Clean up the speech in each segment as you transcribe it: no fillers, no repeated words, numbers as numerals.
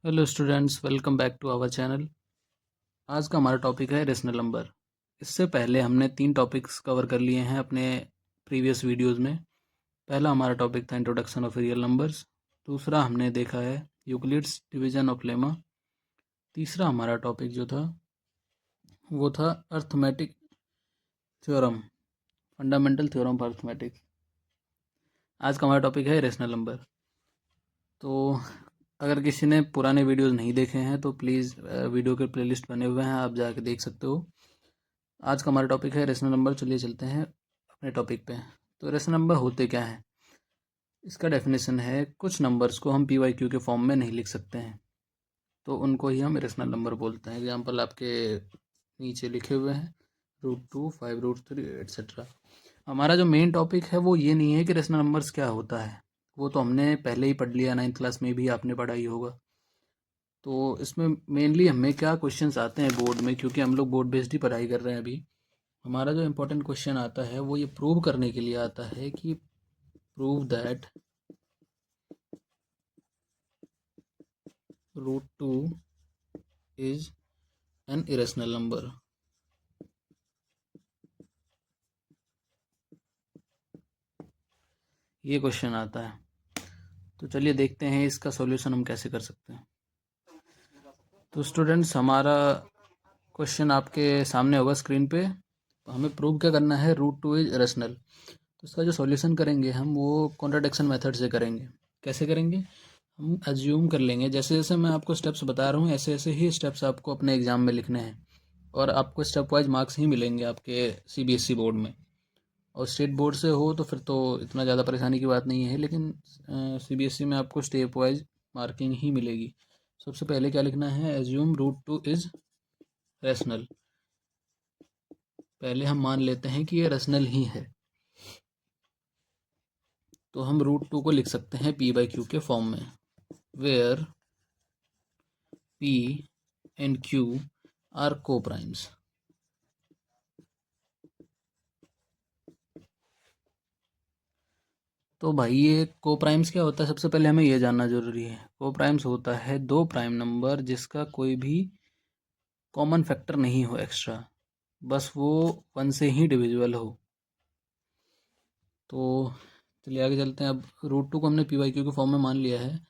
Hello students, welcome back to our channel. आज का हमारा टॉपिक है रेशनल नंबर। इससे पहले हमने 3 टॉपिक्स कवर कर लिए हैं अपने प्रीवियस वीडियोस में। पहला हमारा टॉपिक था इंट्रोडक्शन ऑफ रियल नंबर्स। दूसरा हमने देखा है यूक्लिड्स डिवीजन ऑफ लेमा। तीसरा हमारा टॉपिक जो था वो था arithmetic theorem, fundamental theorem of arithmetics. आज का हमारा टॉपिक है रेशनल नंबर। तो अगर किसी ने पुराने वीडियोस नहीं देखे हैं तो प्लीज़ वीडियो के प्लेलिस्ट बने हुए हैं, आप जाके देख सकते हो। आज का हमारा टॉपिक है रेशनल नंबर। चलिए चलते हैं अपने टॉपिक पे। तो रेशनल नंबर होते क्या हैं? इसका डेफिनेशन है कुछ नंबर्स को हम पी वाई क्यू के फॉर्म में नहीं लिख सकते हैं, तो उनको ही हम रेशनल नंबर बोलते हैं। एग्जाम्पल आपके नीचे लिखे हुए हैं, √2, 5, √3 एट्सेट्रा। हमारा जो मेन टॉपिक है वो ये नहीं है कि रेशनल नंबर्स क्या होता है, वो तो हमने पहले ही पढ़ लिया, 9th क्लास में भी आपने पढ़ा ही होगा। तो इसमें मेनली हमें क्या क्वेश्चंस आते हैं बोर्ड में, क्योंकि हम लोग बोर्ड बेस्ड ही पढ़ाई कर रहे हैं अभी। हमारा जो इम्पोर्टेंट क्वेश्चन आता है वो ये प्रूव करने के लिए आता है कि prove that √2 is an irrational number. ये क्वेश्चन आता है। तो चलिए देखते हैं इसका सॉल्यूशन हम कैसे कर सकते हैं। तो स्टूडेंट्स, हमारा क्वेश्चन आपके सामने होगा स्क्रीन पे। तो हमें प्रूव क्या करना है, √2 इज इरेशनल। तो इसका जो सॉल्यूशन करेंगे हम वो कॉन्ट्राडिक्शन मेथड से करेंगे। कैसे करेंगे? हम एज्यूम कर लेंगे, जैसे जैसे मैं आपको स्टेप्स बता रहा हूँ ऐसे ऐसे ही स्टेप्स आपको अपने एग्जाम में लिखने हैं, और आपको स्टेप वाइज मार्क्स ही मिलेंगे आपके सीबीएसई बोर्ड में। और स्टेट बोर्ड से हो तो फिर तो इतना ज़्यादा परेशानी की बात नहीं है, लेकिन सीबीएसई में आपको स्टेप वाइज मार्किंग ही मिलेगी। सबसे पहले क्या लिखना है, एज्यूम √2 इज रेशनल। पहले हम मान लेते हैं कि ये रेशनल ही है, तो हम √2 को लिख सकते हैं पी बाई क्यू के फॉर्म में, where p and q are को प्राइम्स। तो भाई ये को प्राइम्स क्या होता है, सबसे पहले हमें ये जानना जरूरी है। को प्राइम्स होता है दो प्राइम नंबर जिसका कोई भी कॉमन फैक्टर नहीं हो एक्स्ट्रा, बस वो 1 से ही डिविजिबल हो। तो चलिए आगे चलते हैं। अब √2 को हमने पी वाई क्यू के फॉर्म में मान लिया है।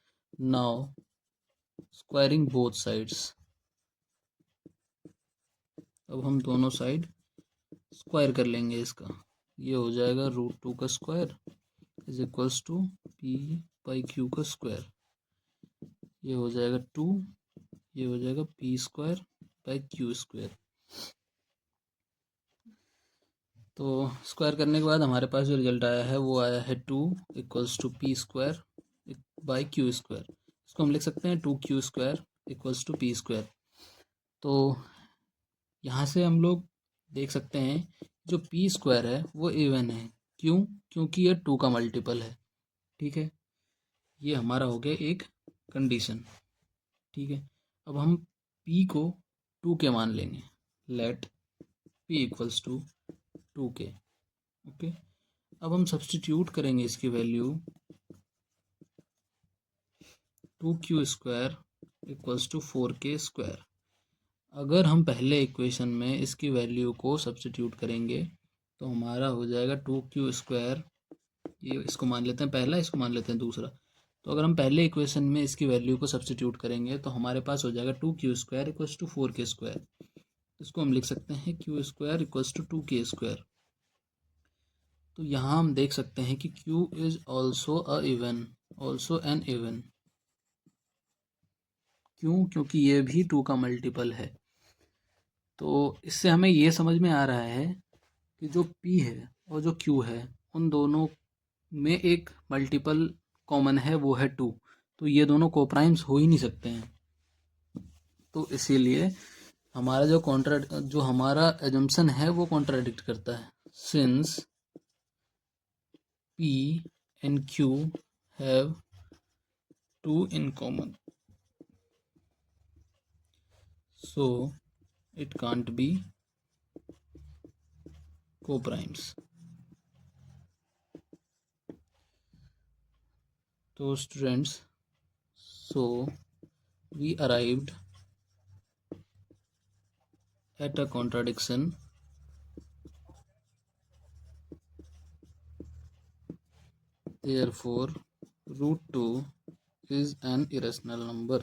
Now squaring both sides. अब हम दोनों साइड स्क्वायर कर लेंगे इसका। ये हो जाएगा √2 का square is equals to p by q का स्क्वायर। ये हो जाएगा 2, ये हो जाएगा p square by q square. तो स्क्वायर करने के बाद हमारे पास जो रिजल्ट आया है वो आया है 2 equals to p square by q square. इसको हम लिख सकते हैं 2q square equals to p square. तो यहाँ से हम लोग देख सकते हैं जो पी स्क्वायर है वो इवन है। क्यों? क्योंकि ये 2 का मल्टीपल है। ठीक है, ये हमारा हो गया एक कंडीशन। ठीक है, अब हम p को 2 के मान लेंगे। Let p equals to 2k। Okay, अब हम सब्सटीट्यूट करेंगे इसकी value 2q square equals to 4k square. अगर हम पहले इक्वेशन में इसकी वैल्यू को सब्सटीट्यूट करेंगे तो हमारा हो जाएगा 2q स्क्वायर। ये इसको मान लेते हैं पहला, इसको मान लेते हैं दूसरा। तो अगर हम पहले इक्वेशन में इसकी वैल्यू को सब्सटीट्यूट करेंगे तो हमारे पास हो जाएगा 2q square equals to 4k square. इसको हम लिख सकते हैं q square equals to 2k square. तो यहाँ हम देख सकते हैं कि q is also a even, also an even. क्यों? क्योंकि ये भी 2 का मल्टीपल है। तो इससे हमें ये समझ में आ रहा है कि जो p है और जो q है उन दोनों में एक मल्टीपल कॉमन है, वो है 2। तो ये दोनों कोप्राइम्स हो ही नहीं सकते हैं। तो इसीलिए हमारा जो हमारा एजम्पशन है वो कॉन्ट्राडिक्ट करता है। Since p and q have 2 in common, so it can't be co-primes। तो students, so we arrived at a contradiction, therefore root 2 is an irrational number.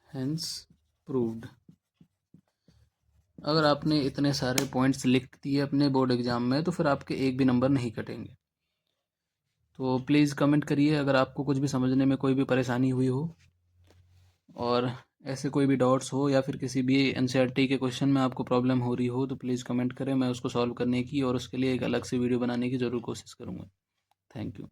Hence proved. अगर आपने इतने सारे पॉइंट्स लिख दिए अपने बोर्ड एग्ज़ाम में तो फिर आपके एक भी नंबर नहीं कटेंगे। तो प्लीज़ कमेंट करिए अगर आपको कुछ भी समझने में कोई भी परेशानी हुई हो, और ऐसे कोई भी डाउट्स हो या फिर किसी भी एनसीईआरटी के क्वेश्चन में आपको प्रॉब्लम हो रही हो तो प्लीज़ कमेंट करें। मैं उसको सॉल्व करने की और उसके लिए एक अलग से वीडियो बनाने की ज़रूर कोशिश करूँगा। Thank you.